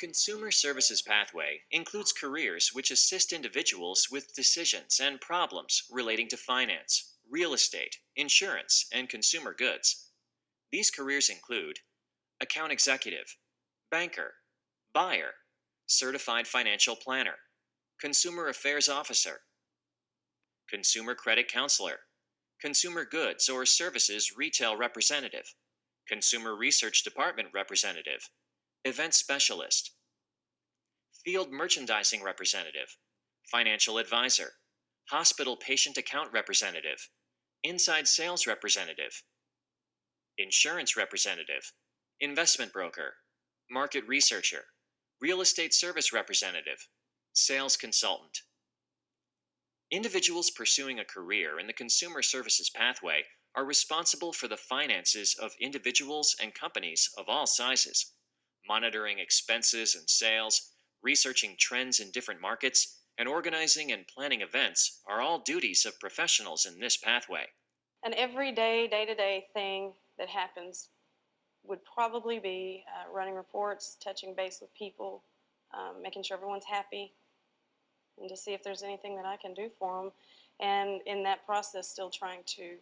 consumer services pathway includes careers which assist individuals with decisions and problems relating to finance, real estate, insurance, and consumer goods. These careers include account executive, banker, buyer, certified financial planner, consumer affairs officer, consumer credit counselor, consumer goods or services retail representative, consumer research department representative, event specialist, field merchandising representative, financial advisor, hospital patient account representative, inside sales representative, insurance representative, investment broker, market researcher, real estate service representative, sales consultant. Individuals pursuing a career in the consumer services pathway are responsible for the finances of individuals and companies of all sizes, monitoring expenses and sales, researching trends in different markets, and organizing and planning events are all duties of professionals in this pathway. An everyday, day-to-day thing that happens would probably be running reports, touching base with people, making sure everyone's happy, and to see if there's anything that I can do for them. And in that process, still trying to,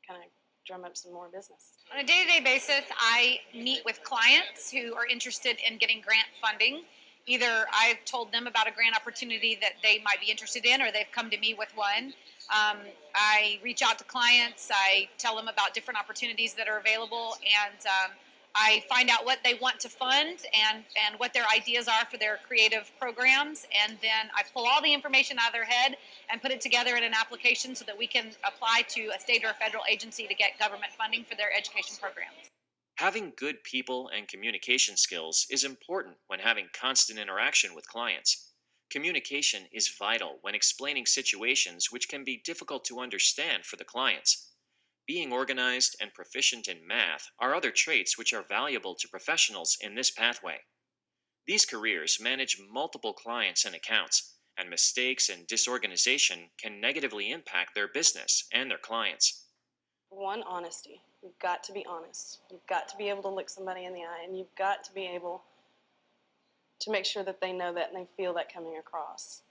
kind of drum up some more business. On a day-to-day basis, I meet with clients who are interested in getting grant funding. Either I've told them about a grant opportunity that they might be interested in, or they've come to me with one. I reach out to clients, I tell them about different opportunities that are available, and I find out what they want to fund and what their ideas are for their creative programs, and then I pull all the information out of their head and put it together in an application so that we can apply to a state or a federal agency to get government funding for their education programs. Having good people and communication skills is important when having constant interaction with clients. Communication is vital when explaining situations which can be difficult to understand for the clients. Being organized and proficient in math are other traits which are valuable to professionals in this pathway. These careers manage multiple clients and accounts, and mistakes and disorganization can negatively impact their business and their clients. One, honesty. You've got to be honest. You've got to be able to look somebody in the eye, and you've got to be able to make sure that they know that and they feel that coming across.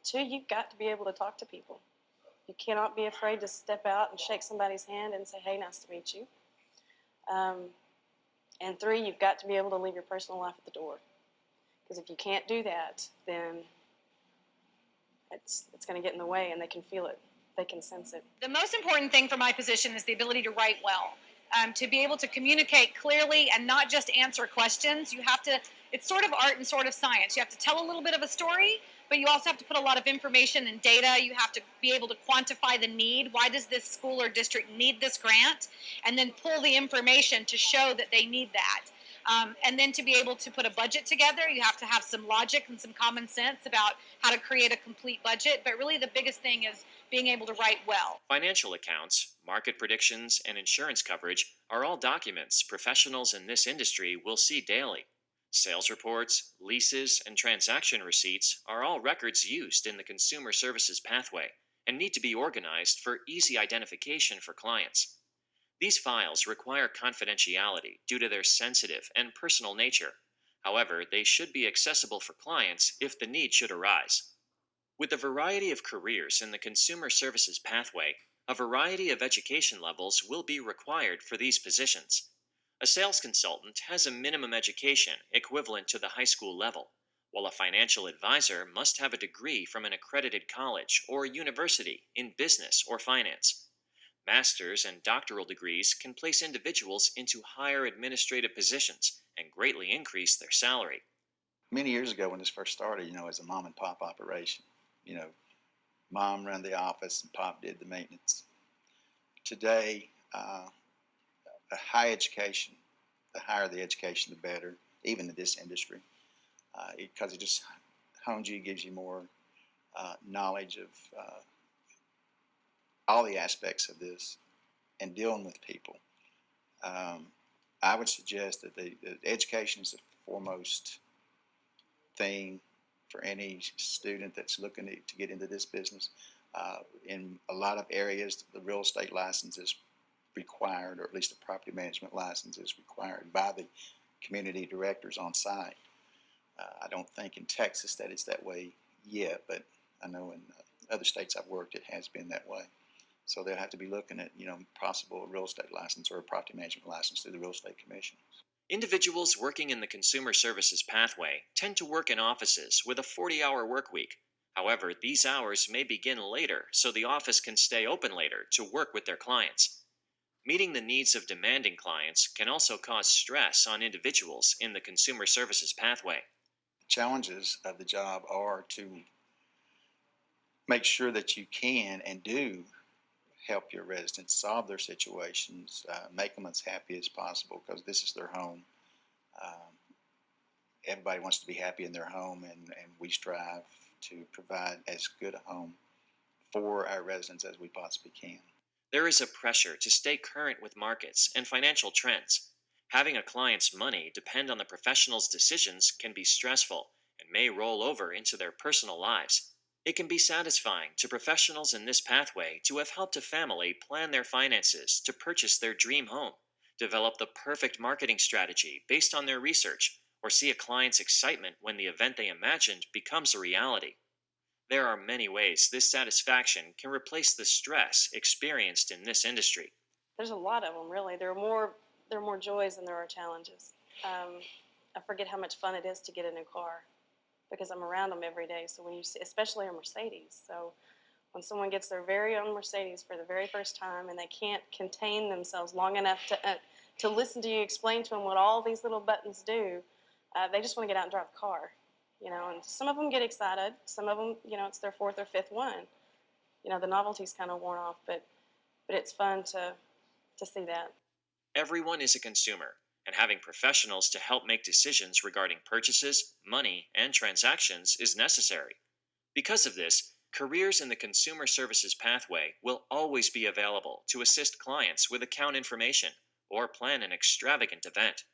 Two, you've got to be able to talk to people. You cannot be afraid to step out and shake somebody's hand and say, hey, nice to meet you. And three, you've got to be able to leave your personal life at the door. Because if you can't do that, then it's going to get in the way, and they can feel it. They can sense it. The most important thing for my position is the ability to write well. To be able to communicate clearly and not just answer questions. You have to, it's sort of art and sort of science. You have to tell a little bit of a story, but you also have to put a lot of information and data. You have to be able to quantify the need. Why does this school or district need this grant? And then pull the information to show that they need that. And then to be able to put a budget together, you have to have some logic and some common sense about how to create a complete budget. But really the biggest thing is being able to write well. Financial accounts, market predictions, and insurance coverage are all documents professionals in this industry will see daily. Sales reports, leases, and transaction receipts are all records used in the consumer services pathway and need to be organized for easy identification for clients. These files require confidentiality due to their sensitive and personal nature. However, they should be accessible for clients if the need should arise. With the variety of careers in the consumer services pathway, a variety of education levels will be required for these positions. A sales consultant has a minimum education equivalent to the high school level, while a financial advisor must have a degree from an accredited college or university in business or finance. Master's and doctoral degrees can place individuals into higher administrative positions and greatly increase their salary. Many years ago when this first started, it was a mom and pop operation. Mom ran the office and pop did the maintenance. Today, a high education, the higher the education, the better, even in this industry, because it just hones you, gives you more knowledge of all the aspects of this and dealing with people. I would suggest that the education is the foremost thing for any student that's looking to get into this business. In a lot of areas, the real estate license is required, or at least the property management license is required by the community directors on site. I don't think in Texas that it's that way yet, but I know in other states I've worked, it has been that way. So they'll have to be looking at, possible real estate license or a property management license through the real estate commission. Individuals working in the consumer services pathway tend to work in offices with a 40-hour work week. However, these hours may begin later, so the office can stay open later to work with their clients. Meeting the needs of demanding clients can also cause stress on individuals in the consumer services pathway. The challenges of the job are to make sure that you can and do help your residents solve their situations, make them as happy as possible, because this is their home. Everybody wants to be happy in their home, and we strive to provide as good a home for our residents as we possibly can. There is a pressure to stay current with markets and financial trends. Having a client's money depend on the professional's decisions can be stressful and may roll over into their personal lives. It can be satisfying to professionals in this pathway to have helped a family plan their finances to purchase their dream home, develop the perfect marketing strategy based on their research, or see a client's excitement when the event they imagined becomes a reality. There are many ways this satisfaction can replace the stress experienced in this industry. There's a lot of them, really. There are more joys than there are challenges. I forget how much fun it is to get a new car because I'm around them every day. So when you see, especially a Mercedes, so when someone gets their very own Mercedes for the very first time and they can't contain themselves long enough to listen to you explain to them what all these little buttons do, they just want to get out and drive a car. And some of them get excited. Some of them, it's their fourth or fifth one. The novelty's kind of worn off, but it's fun to see that. Everyone is a consumer, and having professionals to help make decisions regarding purchases, money, and transactions is necessary. Because of this, careers in the consumer services pathway will always be available to assist clients with account information or plan an extravagant event.